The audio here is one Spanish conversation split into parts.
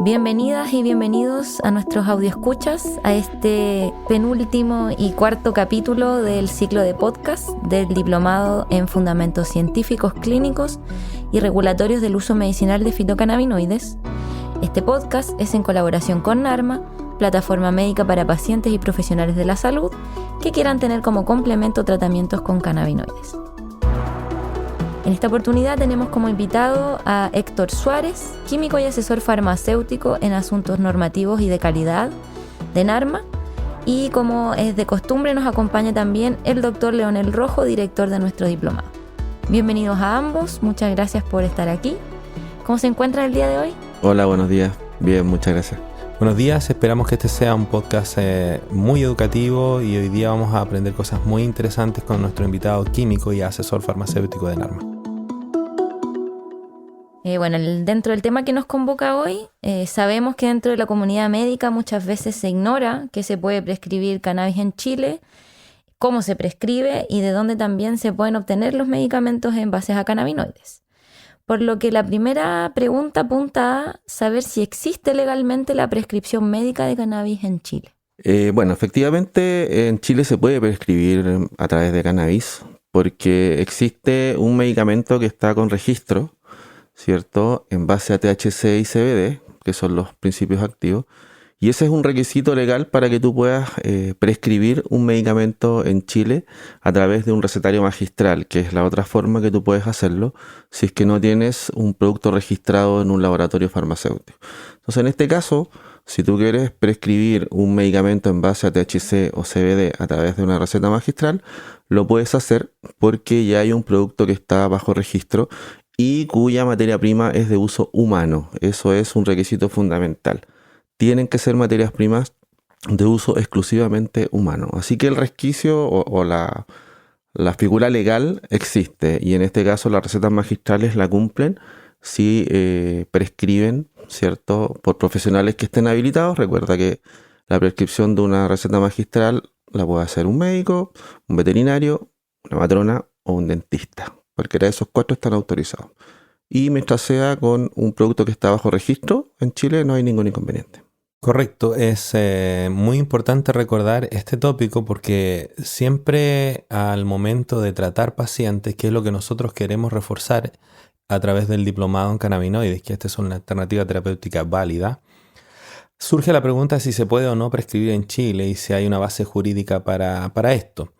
Bienvenidas y bienvenidos a nuestros audioescuchas, a este penúltimo y cuarto capítulo del ciclo de podcast del Diplomado en Fundamentos Científicos Clínicos y Regulatorios del Uso Medicinal de Fitocannabinoides. Este podcast es en colaboración con NARMA, plataforma médica para pacientes y profesionales de la salud que quieran tener como complemento tratamientos con cannabinoides. En esta oportunidad tenemos como invitado a Héctor Suárez, químico y asesor farmacéutico en asuntos normativos y de calidad de NARMA. Y como es de costumbre, nos acompaña también el doctor Leonel Rojo, director de nuestro diplomado. Bienvenidos a ambos, muchas gracias por estar aquí. ¿Cómo se encuentran el día de hoy? Hola, buenos días. Bien, muchas gracias. Buenos días, esperamos que este sea un podcast muy educativo y hoy día vamos a aprender cosas muy interesantes con nuestro invitado químico y asesor farmacéutico de NARMA. Dentro del tema que nos convoca hoy, sabemos que dentro de la comunidad médica muchas veces se ignora que se puede prescribir cannabis en Chile, cómo se prescribe y de dónde también se pueden obtener los medicamentos en base a cannabinoides. Por lo que la primera pregunta apunta a saber si existe legalmente la prescripción médica de cannabis en Chile. Efectivamente en Chile se puede prescribir a través de cannabis porque existe un medicamento que está con registro, ¿cierto? En base a THC y CBD, que son los principios activos. Y ese es un requisito legal para que tú puedas prescribir un medicamento en Chile a través de un recetario magistral, que es la otra forma que tú puedes hacerlo si es que no tienes un producto registrado en un laboratorio farmacéutico. Entonces, en este caso, si tú quieres prescribir un medicamento en base a THC o CBD a través de una receta magistral, lo puedes hacer porque ya hay un producto que está bajo registro y cuya materia prima es de uso humano. Eso es un requisito fundamental. Tienen que ser materias primas de uso exclusivamente humano. Así que el resquicio o la figura legal existe y en este caso las recetas magistrales la cumplen si prescriben, ¿cierto?, por profesionales que estén habilitados. Recuerda que la prescripción de una receta magistral la puede hacer un médico, un veterinario, una matrona o un dentista. Cualquiera de esos cuatro están autorizados. Y mientras sea con un producto que está bajo registro, en Chile no hay ningún inconveniente. Correcto, es muy importante recordar este tópico porque siempre al momento de tratar pacientes, que es lo que nosotros queremos reforzar a través del diplomado en cannabinoides, que esta es una alternativa terapéutica válida, surge la pregunta si se puede o no prescribir en Chile y si hay una base jurídica para esto.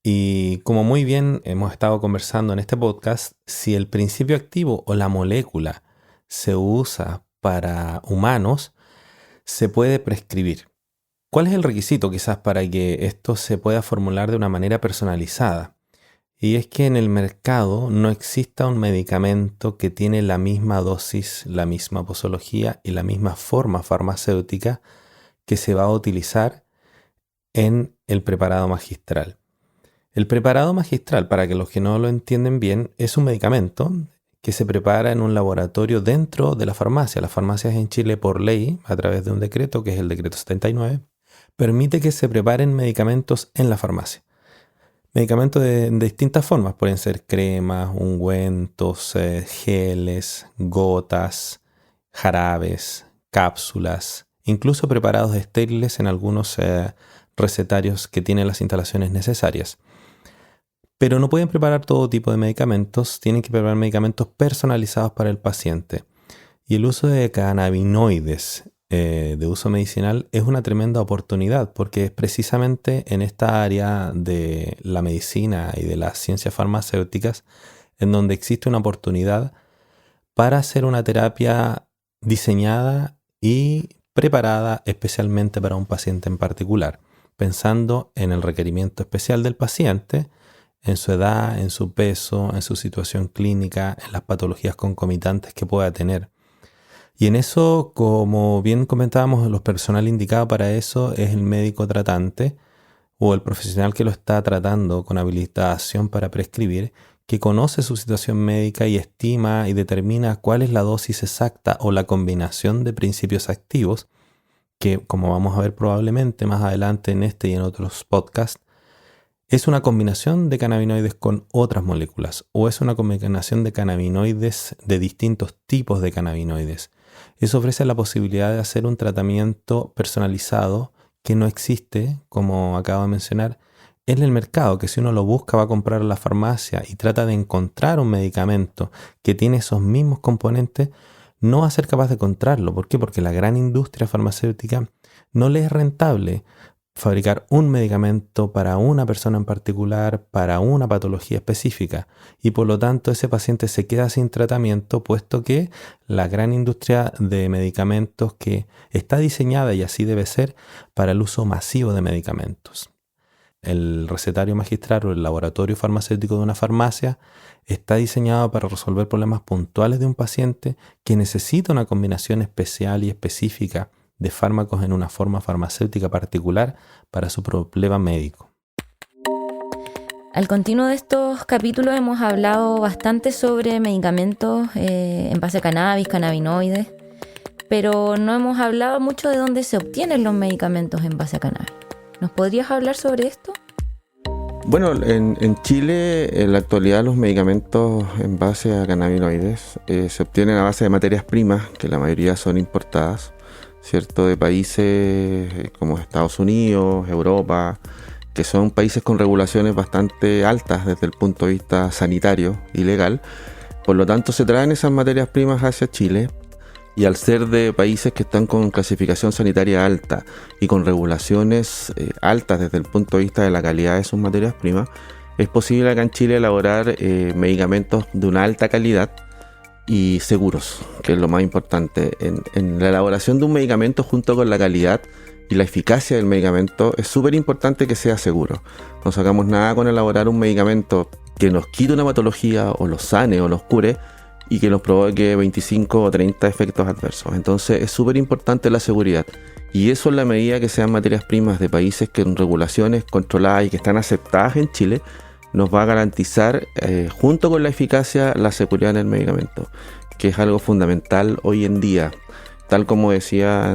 Y como muy bien hemos estado conversando en este podcast, si el principio activo o la molécula se usa para humanos, se puede prescribir. ¿Cuál es el requisito quizás para que esto se pueda formular de una manera personalizada? Y es que en el mercado no exista un medicamento que tiene la misma dosis, la misma posología y la misma forma farmacéutica que se va a utilizar en el preparado magistral. El preparado magistral, para que los que no lo entienden bien, es un medicamento que se prepara en un laboratorio dentro de la farmacia. Las farmacias en Chile, por ley, a través de un decreto, que es el decreto 79, permite que se preparen medicamentos en la farmacia. Medicamentos de distintas formas, pueden ser cremas, ungüentos, geles, gotas, jarabes, cápsulas, incluso preparados estériles en algunos recetarios que tienen las instalaciones necesarias. Pero no pueden preparar todo tipo de medicamentos, tienen que preparar medicamentos personalizados para el paciente. Y el uso de cannabinoides de uso medicinal es una tremenda oportunidad porque es precisamente en esta área de la medicina y de las ciencias farmacéuticas en donde existe una oportunidad para hacer una terapia diseñada y preparada especialmente para un paciente en particular, pensando en el requerimiento especial del paciente, en su edad, en su peso, en su situación clínica, en las patologías concomitantes que pueda tener. Y en eso, como bien comentábamos, el personal indicado para eso es el médico tratante o el profesional que lo está tratando con habilitación para prescribir, que conoce su situación médica y estima y determina cuál es la dosis exacta o la combinación de principios activos que, como vamos a ver probablemente más adelante en este y en otros podcasts, ¿Es una combinación de cannabinoides con otras moléculas o es una combinación de cannabinoides de distintos tipos de cannabinoides? Eso ofrece la posibilidad de hacer un tratamiento personalizado que no existe, como acabo de mencionar, en el mercado, que si uno lo busca va a comprar a la farmacia y trata de encontrar un medicamento que tiene esos mismos componentes, no va a ser capaz de encontrarlo. ¿Por qué? Porque la gran industria farmacéutica no le es rentable fabricar un medicamento para una persona en particular, para una patología específica, y por lo tanto ese paciente se queda sin tratamiento, puesto que la gran industria de medicamentos que está diseñada, y así debe ser, para el uso masivo de medicamentos. El recetario magistral o el laboratorio farmacéutico de una farmacia está diseñado para resolver problemas puntuales de un paciente que necesita una combinación especial y específica de fármacos en una forma farmacéutica particular para su problema médico. Al continuo de estos capítulos hemos hablado bastante sobre medicamentos en base a cannabis, cannabinoides, pero no hemos hablado mucho de dónde se obtienen los medicamentos en base a cannabis. ¿Nos podrías hablar sobre esto? Bueno, en Chile en la actualidad los medicamentos en base a cannabinoides se obtienen a base de materias primas, que la mayoría son importadas, ¿cierto? De países como Estados Unidos, Europa, que son países con regulaciones bastante altas desde el punto de vista sanitario y legal. Por lo tanto, se traen esas materias primas hacia Chile, y al ser de países que están con clasificación sanitaria alta y con regulaciones altas desde el punto de vista de la calidad de sus materias primas, es posible acá en Chile elaborar medicamentos de una alta calidad y seguros, que es lo más importante. En la elaboración de un medicamento, junto con la calidad y la eficacia del medicamento, es súper importante que sea seguro. No sacamos nada con elaborar un medicamento que nos quite una patología o los sane o los cure y que nos provoque 25 o 30 efectos adversos. Entonces es súper importante la seguridad, y eso en la medida que sean materias primas de países con regulaciones controladas y que están aceptadas en Chile, nos va a garantizar, junto con la eficacia, la seguridad en el medicamento, que es algo fundamental hoy en día. Tal como decía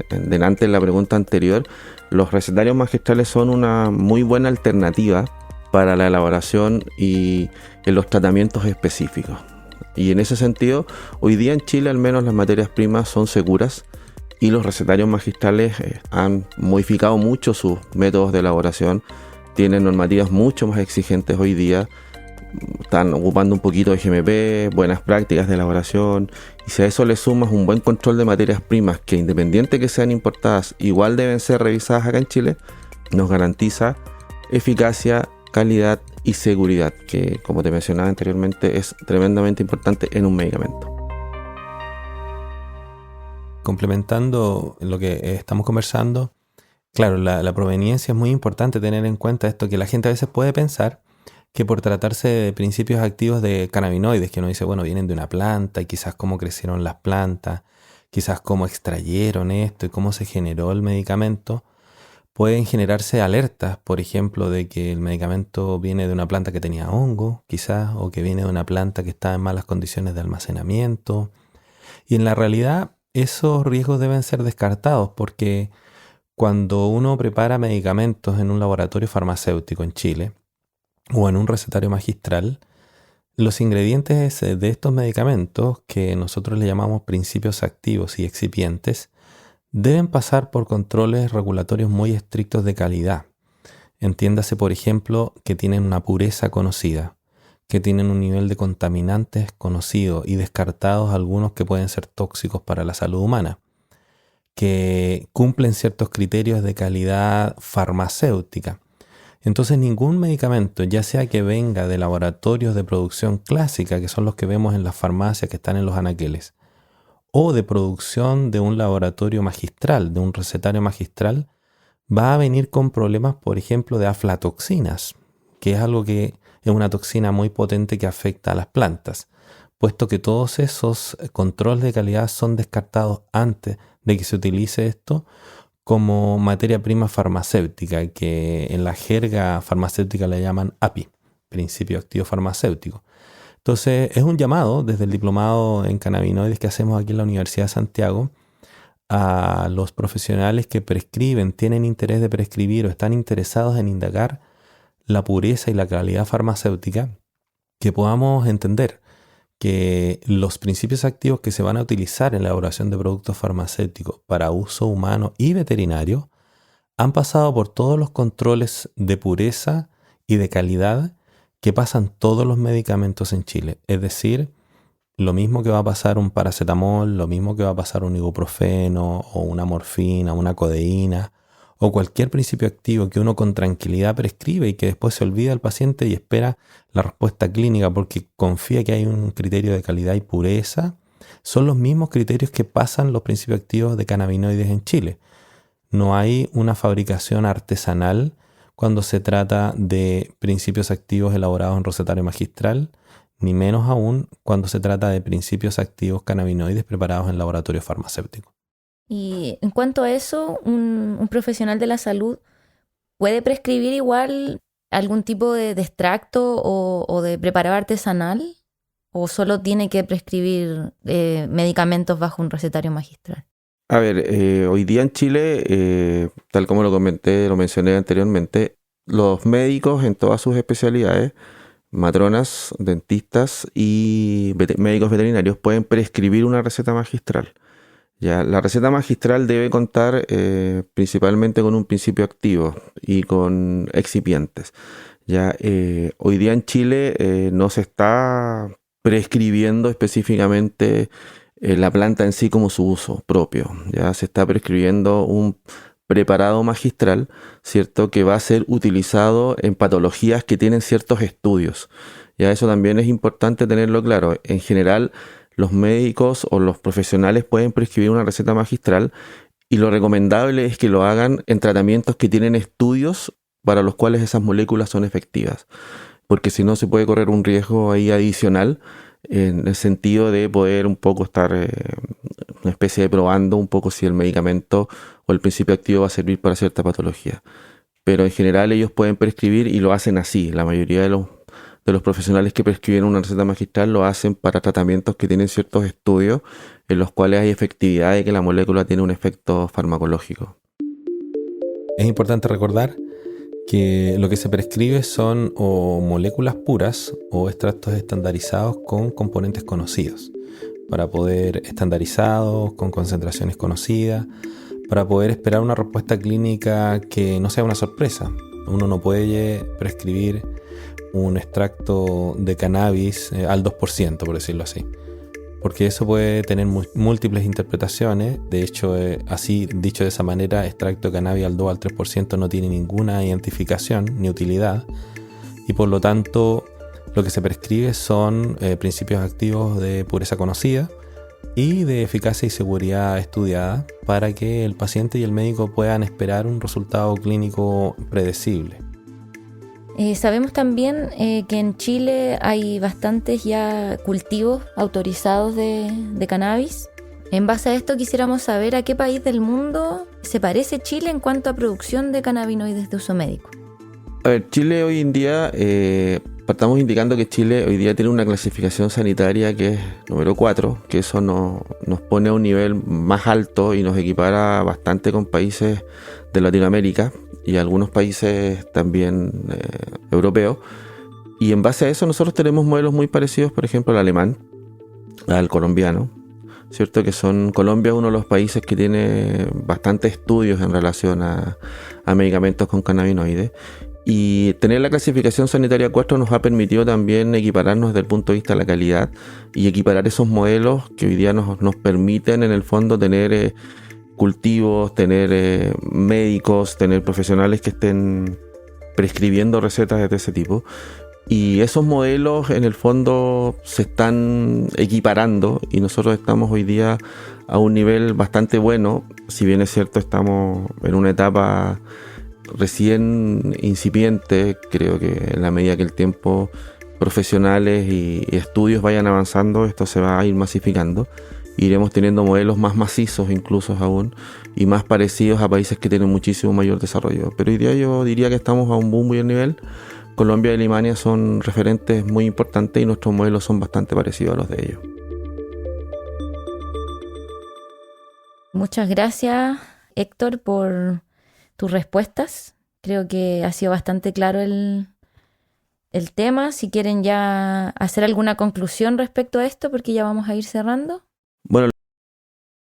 delante en la pregunta anterior, los recetarios magistrales son una muy buena alternativa para la elaboración y en los tratamientos específicos. Y en ese sentido, hoy día en Chile al menos las materias primas son seguras, y los recetarios magistrales han modificado mucho sus métodos de elaboración, tienen normativas mucho más exigentes hoy día, están ocupando un poquito de GMP, buenas prácticas de elaboración, y si a eso le sumas un buen control de materias primas que, independiente que sean importadas, igual deben ser revisadas acá en Chile, nos garantiza eficacia, calidad y seguridad, que, como te mencionaba anteriormente, es tremendamente importante en un medicamento. Complementando lo que estamos conversando, claro, la proveniencia es muy importante tener en cuenta esto, que la gente a veces puede pensar que por tratarse de principios activos de cannabinoides, que uno dice, bueno, vienen de una planta y quizás cómo crecieron las plantas, quizás cómo extrayeron esto y cómo se generó el medicamento, pueden generarse alertas, por ejemplo, de que el medicamento viene de una planta que tenía hongo, quizás, o que viene de una planta que está en malas condiciones de almacenamiento. Y en la realidad, esos riesgos deben ser descartados, porque cuando uno prepara medicamentos en un laboratorio farmacéutico en Chile o en un recetario magistral, los ingredientes de estos medicamentos, que nosotros le llamamos principios activos y excipientes, deben pasar por controles regulatorios muy estrictos de calidad. Entiéndase, por ejemplo, que tienen una pureza conocida, que tienen un nivel de contaminantes conocido y descartados algunos que pueden ser tóxicos para la salud humana, que cumplen ciertos criterios de calidad farmacéutica. Entonces ningún medicamento, ya sea que venga de laboratorios de producción clásica, que son los que vemos en las farmacias que están en los anaqueles, o de producción de un laboratorio magistral, de un recetario magistral, va a venir con problemas, por ejemplo, de aflatoxinas, que es algo que es una toxina muy potente que afecta a las plantas, puesto que todos esos controles de calidad son descartados antes de que se utilice esto como materia prima farmacéutica, que en la jerga farmacéutica le llaman API, principio activo farmacéutico. Entonces es un llamado desde el diplomado en cannabinoides que hacemos aquí en la Universidad de Santiago a los profesionales que prescriben, tienen interés de prescribir o están interesados en indagar la pureza y la calidad farmacéutica, que podamos entender que los principios activos que se van a utilizar en la elaboración de productos farmacéuticos para uso humano y veterinario han pasado por todos los controles de pureza y de calidad que pasan todos los medicamentos en Chile. Es decir, lo mismo que va a pasar un paracetamol, lo mismo que va a pasar un ibuprofeno o una morfina, una codeína o cualquier principio activo que uno con tranquilidad prescribe y que después se olvida al paciente y espera la respuesta clínica porque confía que hay un criterio de calidad y pureza, son los mismos criterios que pasan los principios activos de cannabinoides en Chile. No hay una fabricación artesanal cuando se trata de principios activos elaborados en recetario magistral, ni menos aún cuando se trata de principios activos cannabinoides preparados en laboratorio farmacéutico. Y en cuanto a eso, un profesional de la salud puede prescribir igual algún tipo de extracto o de preparado artesanal, o solo tiene que prescribir medicamentos bajo un recetario magistral. A ver, hoy día en Chile, tal como lo mencioné anteriormente, los médicos en todas sus especialidades, matronas, dentistas y médicos veterinarios pueden prescribir una receta magistral. Ya, la receta magistral debe contar principalmente con un principio activo y con excipientes. Ya, hoy día en Chile no se está prescribiendo específicamente la planta en sí como su uso propio. Ya se está prescribiendo un preparado magistral, ¿cierto? Que va a ser utilizado en patologías que tienen ciertos estudios. Ya eso también es importante tenerlo claro. En general, los médicos o los profesionales pueden prescribir una receta magistral y lo recomendable es que lo hagan en tratamientos que tienen estudios para los cuales esas moléculas son efectivas, porque si no se puede correr un riesgo ahí adicional en el sentido de poder un poco estar una especie de probando un poco si el medicamento o el principio activo va a servir para cierta patología. Pero en general ellos pueden prescribir y lo hacen así. La mayoría de los profesionales que prescriben una receta magistral lo hacen para tratamientos que tienen ciertos estudios en los cuales hay efectividad de que la molécula tiene un efecto farmacológico. Es importante recordar que lo que se prescribe son o moléculas puras o extractos estandarizados con componentes conocidos, para poder estandarizados, con concentraciones conocidas, para poder esperar una respuesta clínica que no sea una sorpresa. Uno no puede prescribir un extracto de cannabis al 2%, por decirlo así, porque eso puede tener múltiples interpretaciones. De hecho, así dicho de esa manera, extracto de cannabis al 2 al 3% no tiene ninguna identificación ni utilidad, y por lo tanto lo que se prescribe son principios activos de pureza conocida y de eficacia y seguridad estudiada para que el paciente y el médico puedan esperar un resultado clínico predecible. Sabemos también que en Chile hay bastantes ya cultivos autorizados de cannabis. En base a esto quisiéramos saber a qué país del mundo se parece Chile en cuanto a producción de cannabinoides de uso médico. A ver, Chile hoy en día, partamos indicando que Chile hoy día tiene una clasificación sanitaria que es número 4, que eso nos pone a un nivel más alto y nos equipara bastante con países de Latinoamérica y algunos países también europeos. Y en base a eso nosotros tenemos modelos muy parecidos, por ejemplo, al alemán, al colombiano, ¿cierto? Que Colombia es uno de los países que tiene bastantes estudios en relación a medicamentos con cannabinoides. Y tener la clasificación sanitaria 4 nos ha permitido también equipararnos desde el punto de vista de la calidad y equiparar esos modelos que hoy día nos permiten en el fondo tener cultivos, tener médicos, tener profesionales que estén prescribiendo recetas de ese tipo. Y esos modelos en el fondo se están equiparando y nosotros estamos hoy día a un nivel bastante bueno. Si bien es cierto, estamos en una etapa recién incipiente, creo que en la medida que el tiempo, profesionales y estudios vayan avanzando, esto se va a ir masificando. Iremos teniendo modelos más macizos incluso aún y más parecidos a países que tienen muchísimo mayor desarrollo. Pero hoy día yo diría que estamos a un muy buen nivel. Colombia y Alemania son referentes muy importantes y nuestros modelos son bastante parecidos a los de ellos. Muchas gracias, Héctor, por tus respuestas. Creo que ha sido bastante claro el el tema, si quieren ya hacer alguna conclusión respecto a esto, porque ya vamos a ir cerrando. Bueno,